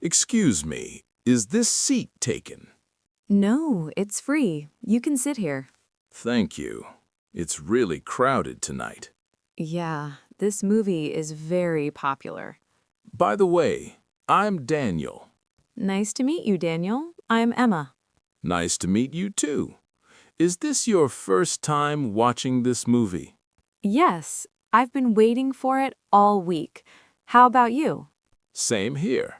Excuse me, is this seat taken? No, it's free. You can sit here. Thank you. It's really crowded tonight. Yeah, this movie is very popular. By the way, I'm Daniel. Nice to meet you, Daniel. I'm Emma. Nice to meet you too. Is this your first time watching this movie? Yes, I've been waiting for it all week. How about you? Same here.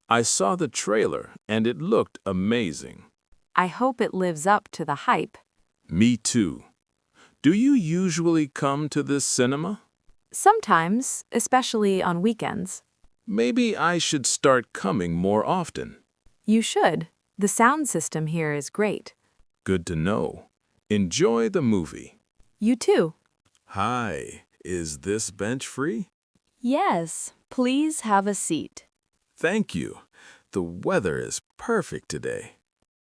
I saw the trailer and it looked amazing. I hope it lives up to the hype. Me too. Do you usually come to this cinema? Sometimes, especially on weekends. Maybe I should start coming more often. You should. The sound system here is great. Good to know. Enjoy the movie. You too. Hi, is this bench free? Yes, please have a seat. Thank you. The weather is perfect today.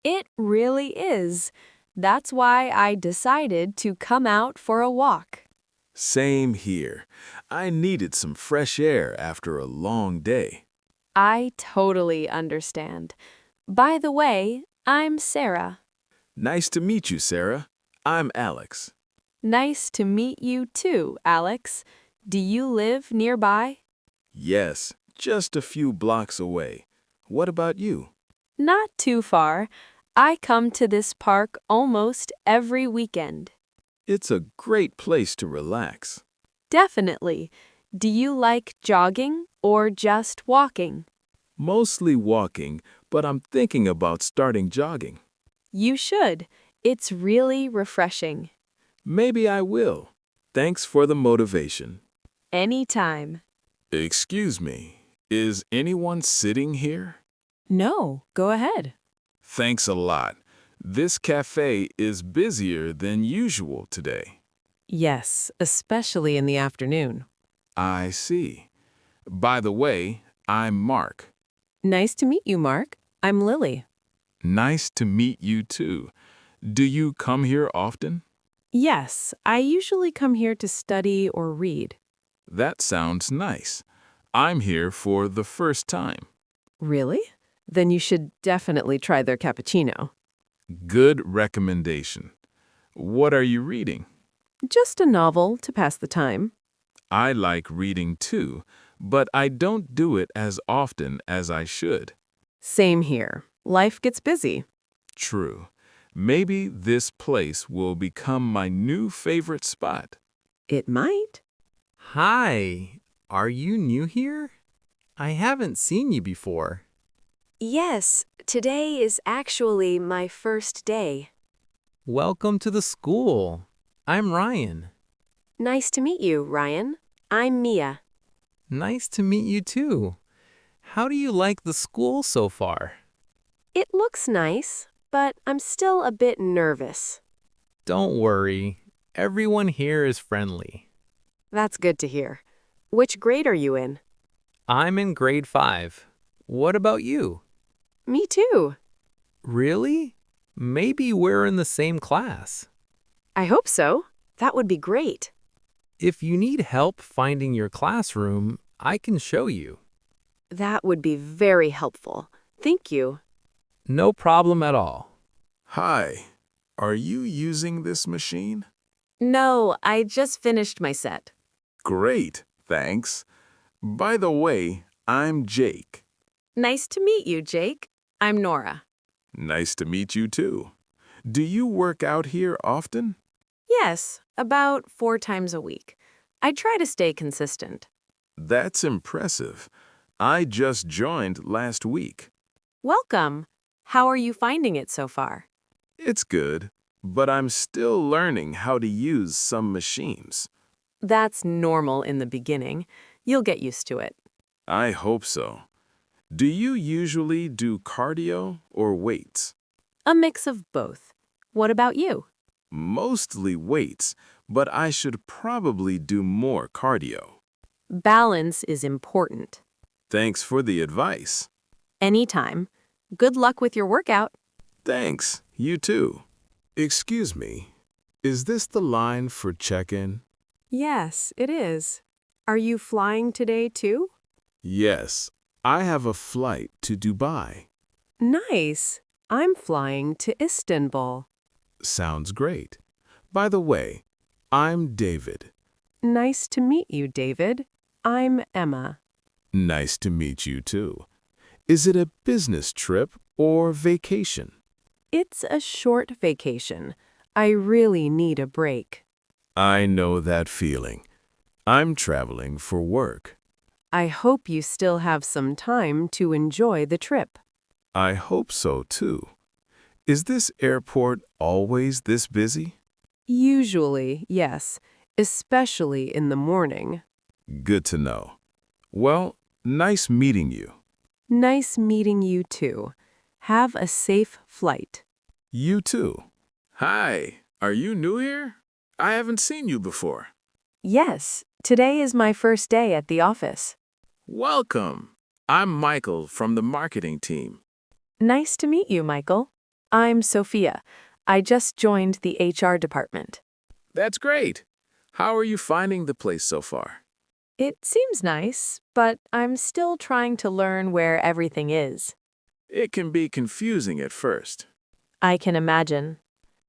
It really is. That's why I decided to come out for a walk. Same here. I needed some fresh air after a long day. I totally understand. By the way, I'm Sarah. Nice to meet you, Sarah. I'm Alex. Nice to meet you too, Alex. Do you live nearby? Yes, just a few blocks away. What about you? Not too far. I come to this park almost every weekend. It's a great place to relax. Definitely. Do you like jogging or just walking? Mostly walking, but I'm thinking about starting jogging. You should. It's really refreshing. Maybe I will. Thanks for the motivation. Anytime. Excuse me, is anyone sitting here? No, go ahead. Thanks a lot. This cafe is busier than usual today. Yes, especially in the afternoon. I see. By the way, I'm Mark. Nice to meet you, Mark. I'm Lily. Nice to meet you too. Do you come here often? Yes, I usually come here to study or read. That sounds nice. I'm here for the first time. Really? Then you should definitely try their cappuccino. Good recommendation. What are you reading? Just a novel to pass the time. I like reading too, but I don't do it as often as I should. Same here. Life gets busy. True. Maybe this place will become my new favorite spot. It might. Hi, are you new here? I haven't seen you before. Yes, today is actually my first day. Welcome to the school. I'm Ryan. Nice to meet you, Ryan. I'm Mia. Nice to meet you too. How do you like the school so far? It looks nice, but I'm still a bit nervous. Don't worry, everyone here is friendly. That's good to hear. Which grade are you in? I'm in grade 5. What about you? Me too. Really? Maybe we're in the same class. I hope so. That would be great. If you need help finding your classroom, I can show you. That would be very helpful. Thank you. No problem at all. Hi, are you using this machine? No, I just finished my set. Great, thanks. By the way, I'm Jake. Nice to meet you, Jake. I'm Nora. Nice to meet you too. Do you work out here often? Yes, about 4 times a week. I try to stay consistent. That's impressive. I just joined last week. Welcome. How are you finding it so far? It's good, but I'm still learning how to use some machines. That's normal in the beginning. You'll get used to it. I hope so. Do you usually do cardio or weights? A mix of both. What about you? Mostly weights, but I should probably do more cardio. Balance is important. Thanks for the advice. Anytime. Good luck with your workout. Thanks, you too. Excuse me, is this the line for check-in? Yes, it is. Are you flying today too? Yes, I have a flight to Dubai. Nice. I'm flying to Istanbul. Sounds great. By the way, I'm David. Nice to meet you, David. I'm Emma. Nice to meet you too. Is it a business trip or vacation? It's a short vacation. I really need a break. I know that feeling. I'm traveling for work. I hope you still have some time to enjoy the trip. I hope so too. Is this airport always this busy? Usually, yes, especially in the morning. Good to know. Well, nice meeting you. Nice meeting you too. Have a safe flight. You too. Hi, are you new here? I haven't seen you before. Yes, today is my first day at the office. Welcome. I'm Michael from the marketing team. Nice to meet you, Michael. I'm Sophia. I just joined the HR department. That's great. How are you finding the place so far? It seems nice, but I'm still trying to learn where everything is. It can be confusing at first. I can imagine.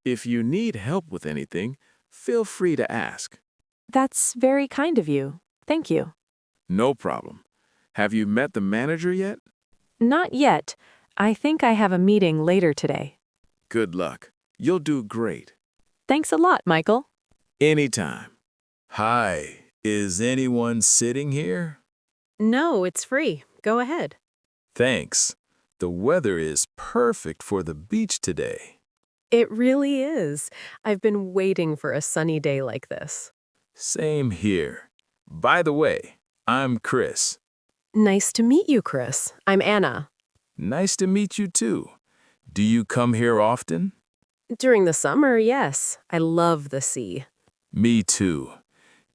If you need help with anything, feel free to ask. That's very kind of you. Thank you. No problem. Have you met the manager yet? Not yet. I think I have a meeting later today. Good luck. You'll do great. Thanks a lot, Michael. Anytime. Hi, is anyone sitting here? No, it's free. Go ahead. Thanks. The weather is perfect for the beach today. It really is. I've been waiting for a sunny day like this. Same here. By the way, I'm Chris. Nice to meet you, Chris. I'm Anna. Nice to meet you too. Do you come here often? During the summer, yes. I love the sea. Me too.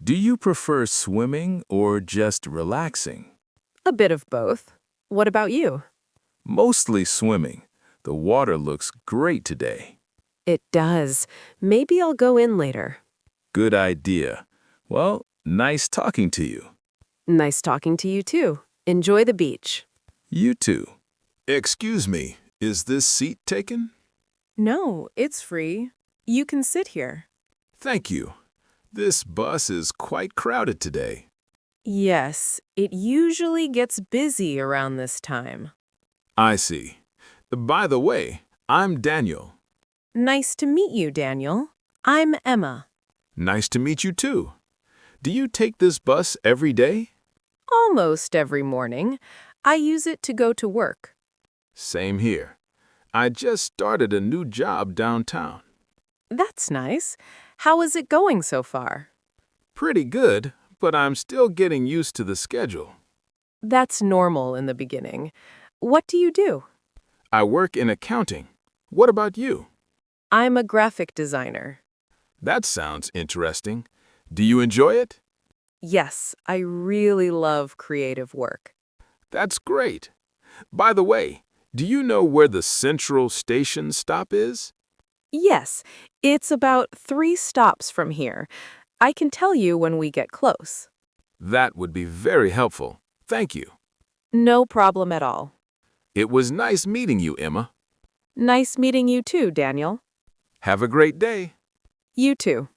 Do you prefer swimming or just relaxing? A bit of both. What about you? Mostly swimming. The water looks great today. It does. Maybe I'll go in later. Good idea. Well, nice talking to you. Nice talking to you too. Enjoy the beach. You too. Excuse me, is this seat taken? No, it's free. You can sit here. Thank you. This bus is quite crowded today. Yes, it usually gets busy around this time. I see. By the way, I'm Daniel. Nice to meet you, Daniel. I'm Emma. Nice to meet you too. Do you take this bus every day? Almost every morning. I use it to go to work. Same here. I just started a new job downtown. That's nice. How is it going so far? Pretty good, but I'm still getting used to the schedule. That's normal in the beginning. What do you do? I work in accounting. What about you? I'm a graphic designer. That sounds interesting. Do you enjoy it? Yes, I really love creative work. That's great. By the way, do you know where the Central Station stop is? Yes, it's about 3 stops from here. I can tell you when we get close. That would be very helpful. Thank you. No problem at all. It was nice meeting you, Emma. Nice meeting you too, Daniel. Have a great day. You too.